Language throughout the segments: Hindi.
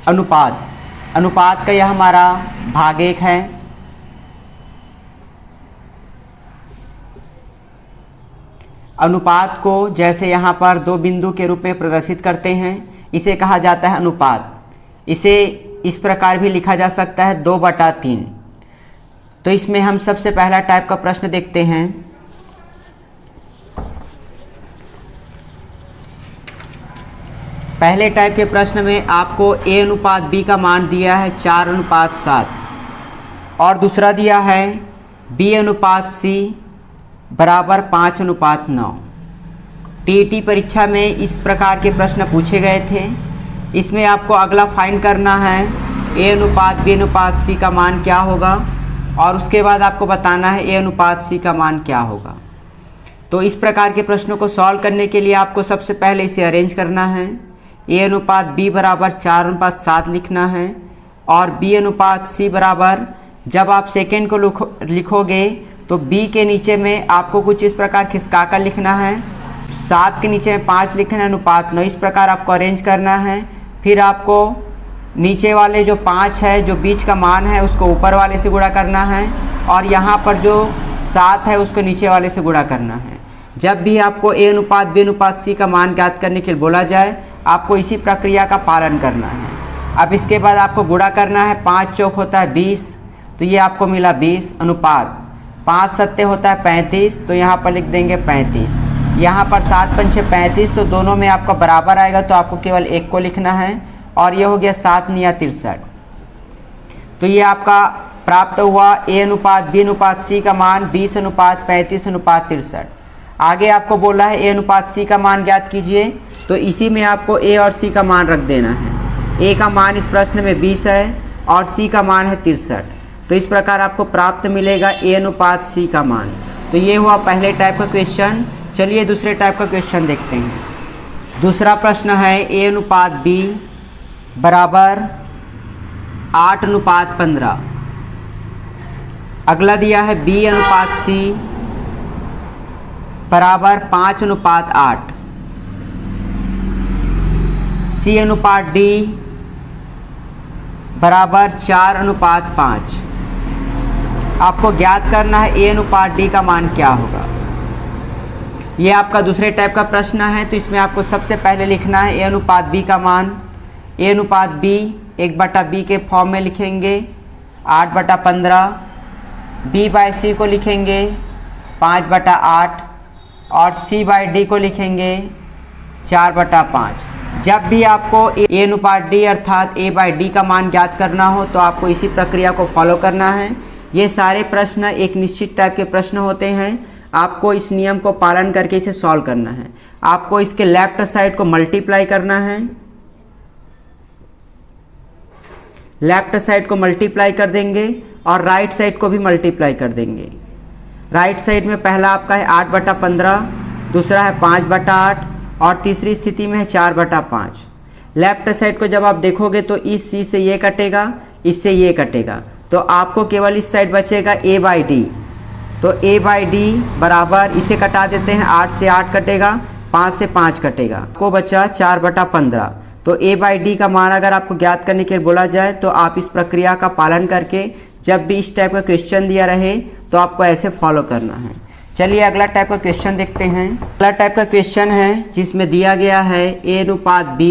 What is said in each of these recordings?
अनुपात, अनुपात का यह हमारा भागेक है। अनुपात को जैसे यहाँ पर दो बिंदु के रूप में प्रदर्शित करते हैं, इसे कहा जाता है अनुपात। इसे इस प्रकार भी लिखा जा सकता है 2/3। तो इसमें हम सबसे पहला टाइप का प्रश्न देखते हैं। पहले टाइप के प्रश्न में आपको a अनुपात b का मान दिया है 4:7 और दूसरा दिया है b अनुपात c बराबर 5:9। टीईटी परीक्षा में इस प्रकार के प्रश्न पूछे गए थे। इसमें आपको अगला फाइंड करना है a अनुपात b अनुपात c का मान क्या होगा और उसके बाद आपको बताना है a अनुपात c का मान क्या होगा। तो इस प्रकार के प्रश्नों को सॉल्व करने के लिए आपको सबसे पहले इसे अरेंज करना है। a अनुपात b बराबर 4:7 लिखना है और b अनुपात c बराबर, जब आप सेकेंड को लिखोगे तो b के नीचे में आपको कुछ इस प्रकार खिसका कर लिखना है, 7 के नीचे में 5 लिखना है, अनुपात 9, इस प्रकार आपको अरेंज करना है। फिर आपको नीचे वाले जो 5 है, जो बीच का मान है, उसको ऊपर वाले से गुणा करना है और यहाँ पर जो 7 है उसको नीचे वाले से गुणा करना है। जब भी आपको a अनुपात b अनुपात c का मान ज्ञात करने के लिए बोला जाए, आपको इसी प्रक्रिया का पालन करना है। अब इसके बाद आपको गुणा करना है, 5 चौक होता है 20, तो ये आपको मिला 20 अनुपात 5 सत्ते होता है 35, तो यहाँ पर लिख देंगे 35। यहाँ पर 7 पंचे 35, तो दोनों में आपका बराबर आएगा, तो आपको केवल एक को लिखना है और ये हो गया 7 × 63। तो ये आपका प्राप्त हुआ a अनुपात b अनुपात c का मान 20:35:63। आगे आपको बोला है a अनुपात c का मान ज्ञात कीजिए, तो इसी में आपको a और c का मान रख देना है। a का मान इस प्रश्न में 20 है और c का मान है 63। तो इस प्रकार आपको प्राप्त मिलेगा a अनुपात c का मान। तो ये हुआ पहले टाइप का क्वेश्चन। चलिए दूसरे टाइप का क्वेश्चन देखते हैं। दूसरा प्रश्न है a अनुपात b बराबर 8:15। अगला दिया है b अनुपात c बराबर 5:8। c अनुपात d बराबर 4:5। आपको ज्ञात करना है a अनुपात d का मान क्या होगा। ये आपका दूसरे टाइप का प्रश्न है। तो इसमें आपको सबसे पहले लिखना है a अनुपात b का मान। a अनुपात b 1/b के फॉर्म में लिखेंगे 8/15, b/c को लिखेंगे 5/8 और c/d को लिखेंगे 4/5। जब भी आपको a अनुपात d अर्थात a/d का मान ज्ञात करना हो तो आपको इसी प्रक्रिया को फॉलो करना है। ये सारे प्रश्न एक निश्चित टाइप के प्रश्न होते हैं। आपको इस नियम को पालन करके इसे सॉल्व करना है। आपको इसके लेफ्ट साइड को मल्टीप्लाई करना है, लेफ्ट साइड को मल्टीप्लाई कर देंगे और राइट साइड को भी मल्टीप्लाई कर देंगे। राइट साइड में पहला आपका है 8/15, दूसरा है 5/8 और तीसरी स्थिति में है 4/5। लेफ्ट साइड को जब आप देखोगे तो इस c से ये कटेगा, इससे ये कटेगा, तो आपको केवल इस साइड बचेगा a/d। तो a/d बराबर, इसे कटा देते हैं, 8 से 8 कटेगा, 5 से 5 कटेगा, आपको बचा 4/15। तो a/d का मान अगर आपको ज्ञात करने के लिए बोला जाए तो आप इस प्रक्रिया का पालन करके जब भी इस टाइप का क्वेश्चन दिया रहे तो आपको ऐसे फॉलो करना है। चलिए अगला टाइप का क्वेश्चन देखते हैं। अगला टाइप का क्वेश्चन है जिसमें दिया गया है a अनुपात b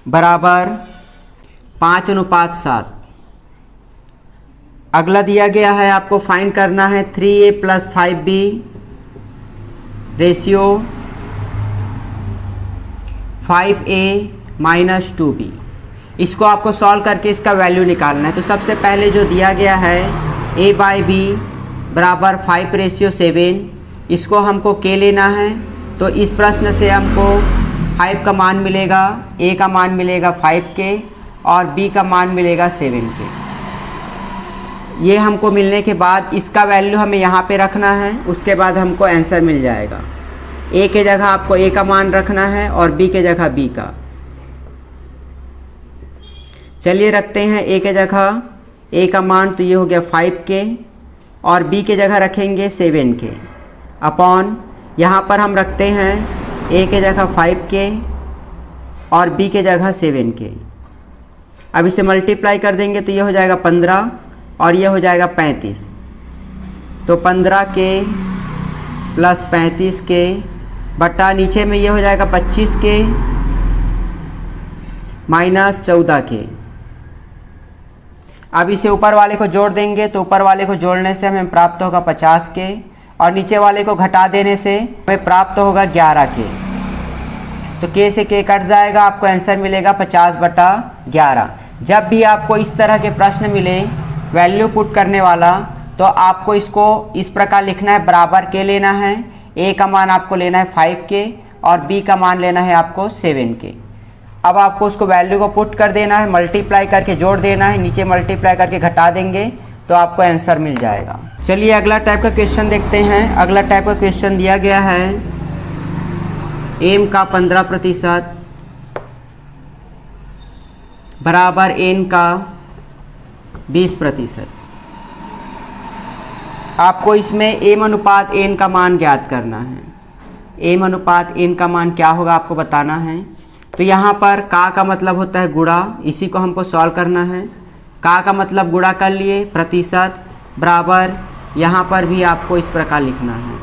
बराबर 5:7। अगला दिया गया है, आपको फाइंड करना है 3a + 5b ratio 5a - 2b। इसको आपको सॉल्व करके इसका वैल्यू निकालना है। तो सबसे पहले जो दिया गया है a/b बराबर 5:7, इसको हमको k लेना है। तो इस प्रश्न से हमको 5 का मान मिलेगा, a का मान मिलेगा 5k और b का मान मिलेगा 7k। ये हमको मिलने के बाद इसका वैल्यू हमें यहाँ पे रखना है, उसके बाद हमको आंसर मिल जाएगा। a के जगह आपको a का मान रखना है और b के जगह b का। चलिए रखते हैं a के जगह a का मान, तो ये हो गया 5k और b के जगह रखेंगे 7k अपॉन, यहाँ पर हम रखते हैं a के जगह 5k और b के जगह 7k। अब इसे मल्टीप्लाई कर देंगे तो ये हो जाएगा 15 और ये हो जाएगा 35। तो 15K प्लस 35K बटा नीचे में ये हो जाएगा 25K माइनस 14K। अब इसे ऊपर वाले को जोड़ देंगे तो ऊपर वाले को जोड़ने से हमें प्राप्त होगा 50K और नीचे वाले को घटा देने से हमें प्राप्त होगा 11K। तो K से K कट जाएगा, आपको आंसर मिलेगा 50/11। जब भी आपको इस तरह के प्रश्न मिले वैल्यू पुट करने वाला, तो आपको इसको इस प्रकार लिखना है, बराबर के लेना है, A का मान आपको लेना है 5K और B का मान लेना है आपको 7K। अब आपको उसको वैल्यू को पुट कर देना है, मल्टीप्लाई करके जोड़ देना है, नीचे मल्टीप्लाई करके घटा देंगे तो आपको आंसर मिल जाएगा। चलिए अगला टाइप का क्वेश्चन देखते हैं। अगला टाइप का क्वेश्चन दिया गया है m का 15% बराबर n का 20%। आपको इसमें m अनुपात n का मान ज्ञात करना है। m अनुपात n का मान क्या होगा आपको बताना है। तो यहाँ पर का मतलब होता है गुणा, इसी को हमको सॉल्व करना है। का मतलब गुणा कर लिए, प्रतिशत बराबर, यहाँ पर भी आपको इस प्रकार लिखना है।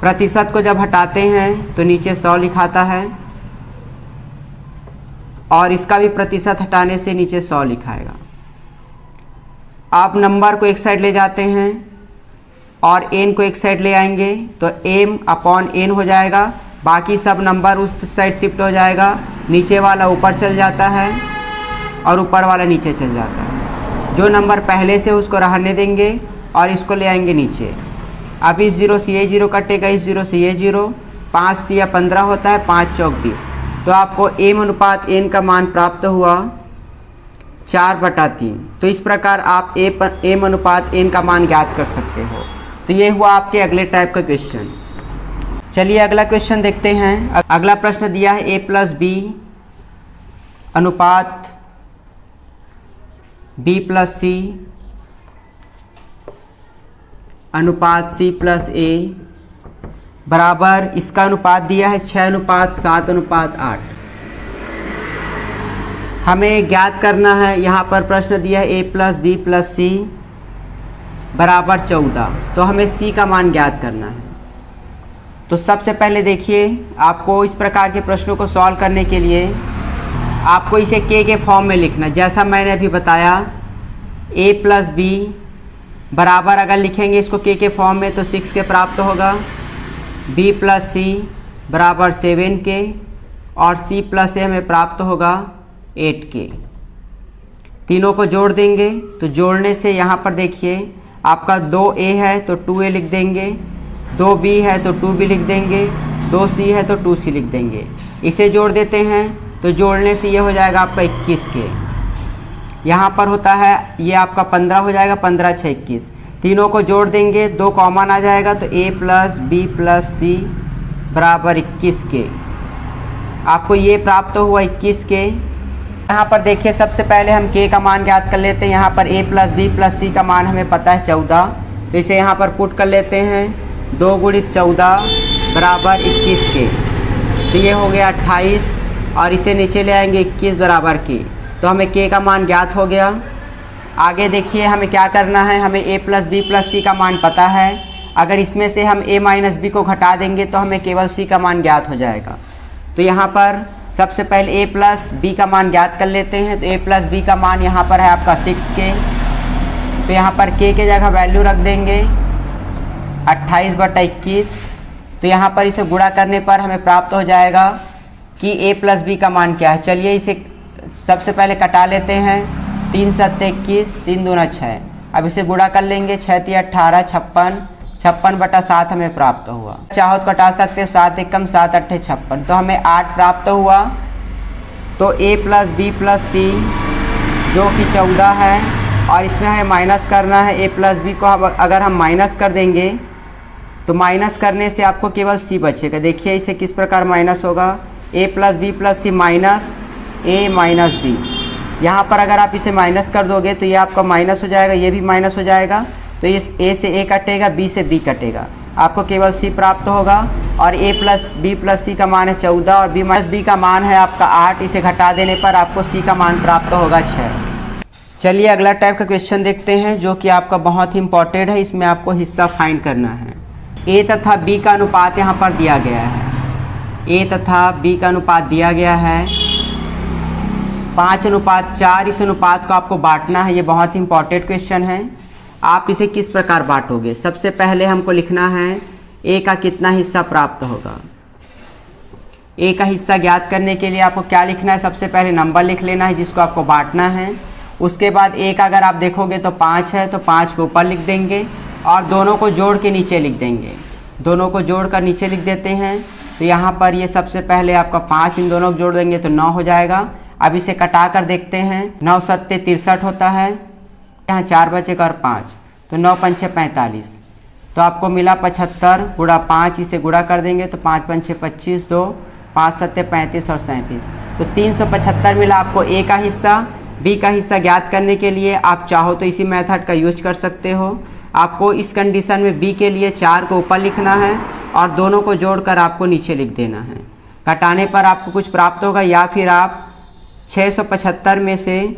प्रतिशत को जब हटाते हैं तो नीचे 100 लिखाता है और इसका भी प्रतिशत हटाने से नीचे 100 लिखाएगा। आप नंबर को एक साइड ले जाते हैं और n को एक साइड ले आएंगे तो m/n हो जाएगा, बाकी सब नंबर उस साइड शिफ्ट हो जाएगा, नीचे वाला ऊपर चल जाता है और ऊपर वाला नीचे चल जाता है। जो नंबर पहले से उसको रहने देंगे और इसको ले आएंगे नीचे। अब इस 0 से ये 0 कटेगा, इस 0 से ये 0, 5 तिया 15 होता है, 5 चौक 20। तो आपको m अनुपात n का मान प्राप्त हुआ 4/3। तो इस प्रकार आप m अनुपात n का मान ज्ञात कर सकते हो। तो ये हुआ आपके अगले टाइप का क्वेश्चन। चलिए अगला क्वेश्चन देखते हैं। अगला प्रश्न दिया है a प्लस b अनुपात b प्लस c अनुपात c प्लस a बराबर, इसका अनुपात दिया है 6:7:8। हमें ज्ञात करना है, यहाँ पर प्रश्न दिया है a plus b plus c बराबर 14। तो हमें c का मान ज्ञात करना है। तो सबसे पहले देखिए, आपको इस प्रकार के प्रश्नों को सॉल्व करने के लिए आपको इसे k के फॉर्म में लिखना, जैसा मैंने अभी बताया। a प्लस b बराबर अगर लिखेंगे इसको k के फॉर्म में तो 6K प्राप्त होगा, b प्लस c बराबर 7K और c प्लस a हमें प्राप्त होगा 8K। तीनों को जोड़ देंगे तो जोड़ने से यहाँ पर देखिए आपका 2a है तो 2a लिख देंगे, 2b है तो 2b लिख देंगे, 2c है तो 2c लिख देंगे। इसे जोड़ देते हैं तो जोड़ने से ये हो जाएगा आपका 21K। यहाँ पर होता है ये आपका 15 हो जाएगा, 15 6 21। तीनों को जोड़ देंगे, 2 कॉमन आ जाएगा तो a plus b plus c बराबर 21K। आपको ये प्राप्त हुआ 21K। यहाँ पर देखिए सबसे पहले हम k का मान ज्ञात कर लेते हैं। यहाँ पर a plus b plus c का मान हमें पता है 14, तो इसे यहाँ पर पुट कर लेते हैं। 2 × 14 बराबर 21K। तो ये हो गया 28 और इसे नीचे ले आएंगे 21 बराबर K। तो हमें k का मान ज्ञात हो गया। आगे देखिए हमें क्या करना है, हमें a plus b plus c का मान पता है। अगर इसमें से हम a माइनस b को घटा देंगे तो हमें केवल c का मान ज्ञात हो जाएगा। तो यहाँ पर सबसे पहले a प्लस b का मान ज्ञात कर लेते हैं। तो a प्लस b का मान यहाँ पर है आपका 6K। तो यहाँ पर k के जगह वैल्यू रख देंगे 28/21। तो यहाँ पर इसे गुणा करने पर हमें प्राप्त हो जाएगा कि a प्लस b का मान क्या है। चलिए इसे सबसे पहले कटा लेते हैं। 3 × 7 21, 3 दूना 6। अब इसे गुणा कर लेंगे, 6 × 18 56, 56/7 हमें प्राप्त हुआ। चाहो तो कटा सकते हो, 7 × 1 7 8 56। तो हमें 8 प्राप्त हुआ। तो a plus b plus c जो कि 14 है और इसमें हमें माइनस करना है। a प्लस b को अगर हम माइनस कर देंगे तो माइनस करने से आपको केवल c बचेगा। देखिए इसे किस प्रकार माइनस होगा, a plus b plus c minus a minus b। यहाँ पर अगर आप इसे माइनस कर दोगे तो ये आपका माइनस हो जाएगा, ये भी माइनस हो जाएगा। तो इस a से a कटेगा, b से b कटेगा। आपको केवल सी प्राप्त होगा। और a प्लस बी प्लस सी का मान है 14 और b माइनस बी का मान है आपका 8। इसे घटा देने पर आपको c का मान प्राप्त होगा 6। चलिए अगला टाइप का क्वेश्चन देखते हैं जो कि आपका बहुत ही इंपॉर्टेंट है। इसमें आपको हिस्सा फाइंड करना है। a तथा b का अनुपात यहाँ पर दिया गया है। a तथा b का अनुपात दिया गया है 5:4। इस अनुपात को आपको बांटना है। ये बहुत ही इंपॉर्टेंट क्वेश्चन है। आप इसे किस प्रकार बांटोगे? सबसे पहले हमको लिखना है a का कितना हिस्सा प्राप्त होगा। a का हिस्सा ज्ञात करने के लिए आपको क्या लिखना है? सबसे पहले नंबर लिख लेना है जिसको आपको बांटना है। उसके बाद a का अगर आप देखोगे तो 5 है, तो 5 को ऊपर लिख देंगे और दोनों को जोड़ के नीचे लिख देंगे। दोनों को जोड़ कर नीचे लिख देते हैं। तो यहाँ पर ये सबसे पहले आपका 5 इन दोनों को जोड़ देंगे तो 9 हो जाएगा। अब इसे कटा कर देखते हैं। 9 सत्ते 63 होता है, यहाँ 4 बचेगा और 5, तो 9 पंचे 45। तो आपको मिला 75 गुणा 5। इसे गुणा कर देंगे तो 5 पंचे 25, 2 5 सत्ते 35 और 37, तो 375 मिला आपको ए का हिस्सा। बी का हिस्सा ज्ञात करने के लिए आप चाहो तो इसी मेथड का यूज कर सकते हो। आपको इस कंडीशन में बी के लिए 4 को ऊपर लिखना है और दोनों को जोड़कर आपको नीचे लिख देना है। घटाने पर आपको कुछ प्राप्त होगा, या फिर आप 675 में से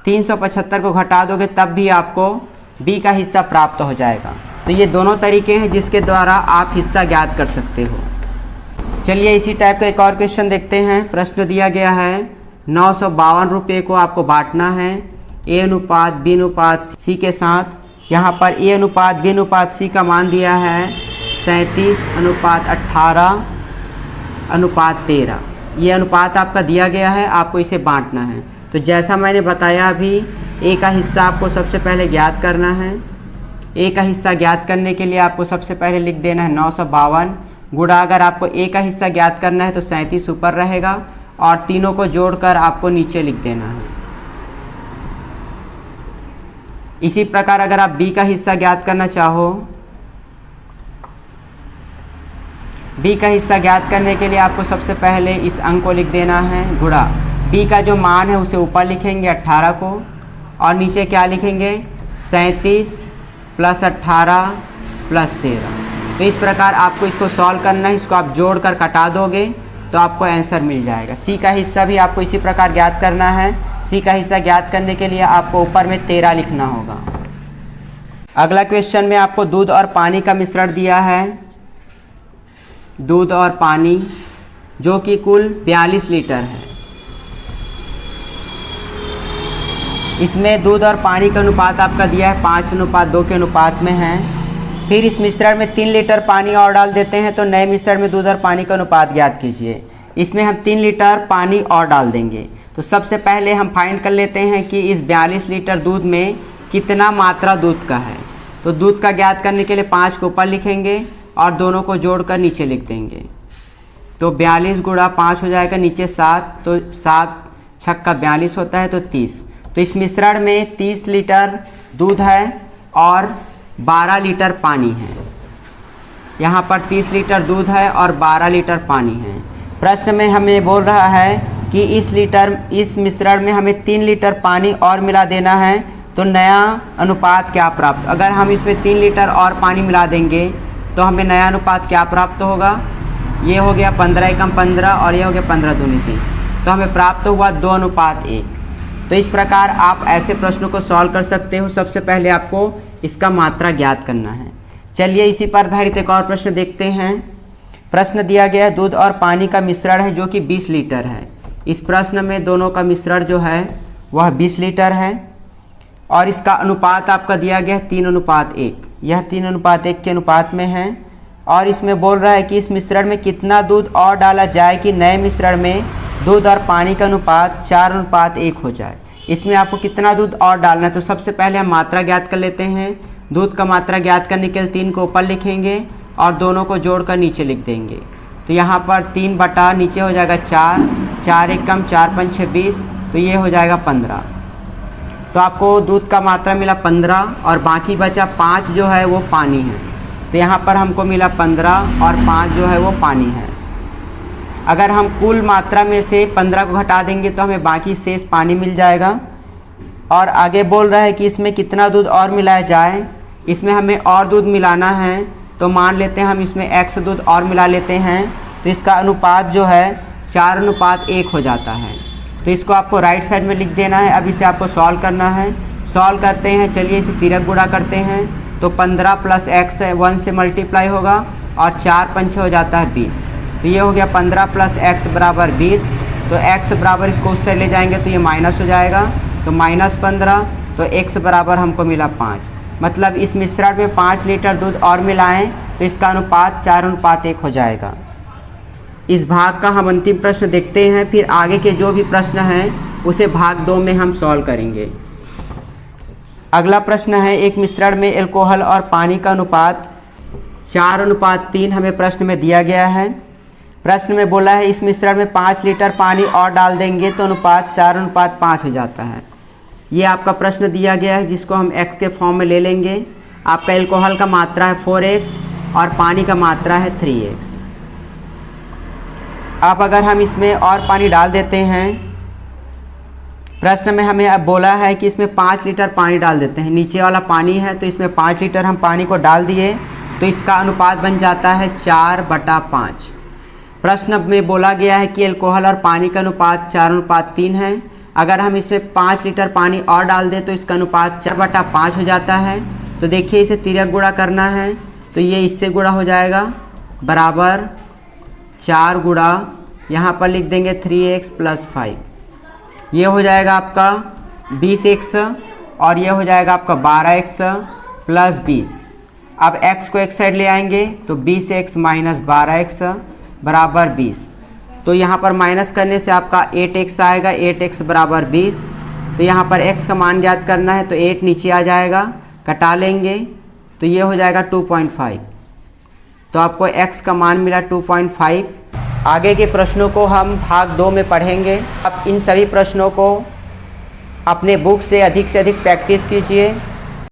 375 को घटा दोगे तब भी आपको बी का हिस्सा प्राप्त हो जाएगा। तो ये दोनों तरीके हैं जिसके द्वारा आप हिस्सा ज्ञात कर सकते हो। चलिए इसी टाइप का एक और क्वेश्चन देखते हैं। प्रश्न दिया गया है 952 रुपये को आपको बांटना है a अनुपात b अनुपात c के साथ। यहाँ पर a अनुपात b अनुपात c का मान दिया है 37:18:13। ये अनुपात आपका दिया गया है, आपको इसे बांटना है। तो जैसा मैंने बताया अभी, a का हिस्सा आपको सबसे पहले ज्ञात करना है। a का हिस्सा ज्ञात करने के लिए आपको सबसे पहले लिख देना है 952 गुणा, अगर आपको a का हिस्सा ज्ञात करना है तो 37 ऊपर रहेगा और तीनों को जोड़कर आपको नीचे लिख देना है। इसी प्रकार अगर आप b का हिस्सा ज्ञात करना चाहो, b का हिस्सा ज्ञात करने के लिए आपको सबसे पहले इस अंक को लिख देना है गुणा b का जो मान है उसे ऊपर लिखेंगे 18 को और नीचे क्या लिखेंगे 37 + 18 + 13। तो इस प्रकार आपको इसको सॉल्व करना है। इसको आप जोड़कर कटा दोगे तो आपको आंसर मिल जाएगा। सी का हिस्सा भी आपको इसी प्रकार ज्ञात करना है। सी का हिस्सा ज्ञात करने के लिए आपको ऊपर में 13 लिखना होगा। अगला क्वेश्चन में आपको दूध और पानी का मिश्रण दिया है। दूध और पानी जो कि कुल 42 लीटर है। इसमें दूध और पानी का अनुपात आपका दिया है 5:2 के अनुपात में है। फिर इस मिश्रण में 3 लीटर पानी और डाल देते हैं। तो नए मिश्रण में दूध और पानी का अनुपात ज्ञात कीजिए। इसमें हम 3 लीटर पानी और डाल देंगे। तो सबसे पहले हम फाइंड कर लेते हैं कि इस 42 लीटर दूध में कितना मात्रा दूध का है। तो दूध का ज्ञात करने के लिए 5 को ऊपर लिखेंगे और दोनों को जोड़कर नीचे लिख देंगे। तो 42 गुणा 5 हो जाएगा, नीचे 7, तो 7 छक्का 42 होता है, तो 30। तो इस मिश्रण में 30 लीटर दूध है और 12 लीटर पानी है। यहाँ पर 30 लीटर दूध है और 12 लीटर पानी है। प्रश्न में हमें बोल रहा है कि इस मिश्रण में हमें 3 लीटर पानी और मिला देना है। तो नया अनुपात क्या प्राप्त? अगर हम इसमें 3 लीटर और पानी मिला देंगे तो हमें नया अनुपात क्या प्राप्त होगा? ये हो गया 15 × 15 और ये हो गया 15 दूनी 30। तो हमें प्राप्त हुआ 2:1। तो इस प्रकार आप ऐसे प्रश्नों को सॉल्व कर सकते हो। सबसे पहले आपको इसका मात्रा ज्ञात करना है। चलिए इसी पर आधारित एक और प्रश्न देखते हैं। प्रश्न दिया गया है दूध और पानी का मिश्रण है जो कि 20 लीटर है। इस प्रश्न में दोनों का मिश्रण जो है वह 20 लीटर है और इसका अनुपात आपका दिया गया है 3:1। यह 3:1 के अनुपात में है और इसमें बोल रहा है कि इस मिश्रण में कितना दूध और डाला जाए कि नए मिश्रण में दूध और पानी का अनुपात 4:1 हो जाए। इसमें आपको कितना दूध और डालना है? तो सबसे पहले हम मात्रा ज्ञात कर लेते हैं। दूध का मात्रा ज्ञात करने के लिए 3 को ऊपर लिखेंगे और दोनों को जोड़कर नीचे लिख देंगे। तो यहाँ पर 3 बटा नीचे हो जाएगा 4, 4 × 1 = 4 × 5 = 20, तो ये हो जाएगा 15। तो आपको दूध का मात्रा मिला 15 और बाकी बचा 5 जो है वो पानी है। तो यहाँ पर हमको मिला 15 और 5 जो है वो पानी है। अगर हम कुल मात्रा में से 15 को घटा देंगे तो हमें बाकी शेष पानी मिल जाएगा। और आगे बोल रहा है कि इसमें कितना दूध और मिलाया जाए। इसमें हमें और दूध मिलाना है तो मान लेते हैं हम इसमें x दूध और मिला लेते हैं, तो इसका अनुपात जो है 4:1 हो जाता है। तो इसको आपको राइट साइड में लिख देना है। अब इसे आपको सॉल्व करना है। सॉल्व करते हैं, चलिए इसे तिरक गुणा करते हैं। तो 15 प्लस x 1 से मल्टीप्लाई होगा और 4 पंचे हो जाता है 20। तो ये हो गया 15 प्लस x बराबर 20। तो x बराबर इसको उस साइड ले जाएंगे तो ये माइनस हो जाएगा, तो -15। तो x बराबर हमको मिला 5। मतलब इस मिश्रण में 5 लीटर दूध और मिलाएं तो इसका अनुपात 4:1 हो जाएगा। इस भाग का हम अंतिम प्रश्न देखते हैं, फिर आगे के जो भी प्रश्न हैं उसे भाग 2 में हम सॉल्व करेंगे। अगला प्रश्न है, एक मिश्रण में एल्कोहल और पानी का अनुपात 4:3 हमें प्रश्न में दिया गया है। प्रश्न में बोला है इस मिश्रण में 5 लीटर पानी और डाल देंगे तो अनुपात 4:5 हो जाता है। ये आपका प्रश्न दिया गया है जिसको हम x के फॉर्म में ले लेंगे। आपका एल्कोहल का मात्रा है 4x और पानी का मात्रा है 3x। अब अगर हम इसमें और पानी डाल देते हैं, प्रश्न में हमें अब बोला है कि इसमें 5 लीटर पानी डाल देते हैं। नीचे वाला पानी है तो इसमें 5 लीटर हम पानी को डाल दिए तो इसका अनुपात बन जाता है 4/5। प्रश्न में बोला गया है कि एल्कोहल और पानी का अनुपात 4:3 है। अगर हम इसमें 5 लीटर पानी और डाल दें तो इसका अनुपात 4/5 हो जाता है। तो देखिए इसे तिर्यक गुणा करना है, तो ये इससे गुणा हो जाएगा बराबर 4 गुणा, यहाँ पर लिख देंगे 3x + 5। ये हो जाएगा आपका 20x और ये हो जाएगा आपका 12x + 20। अब x को एक साइड ले आएंगे तो 20x - 12x बराबर 20। तो यहाँ पर माइनस करने से आपका 8x आएगा, 8x बराबर 20। तो यहाँ पर x का मान ज्ञात करना है तो 8 नीचे आ जाएगा, कटा लेंगे तो ये हो जाएगा 2.5। तो आपको x का मान मिला 2.5। आगे के प्रश्नों को हम भाग 2 में पढ़ेंगे। अब इन सभी प्रश्नों को अपने बुक से अधिक प्रैक्टिस कीजिए।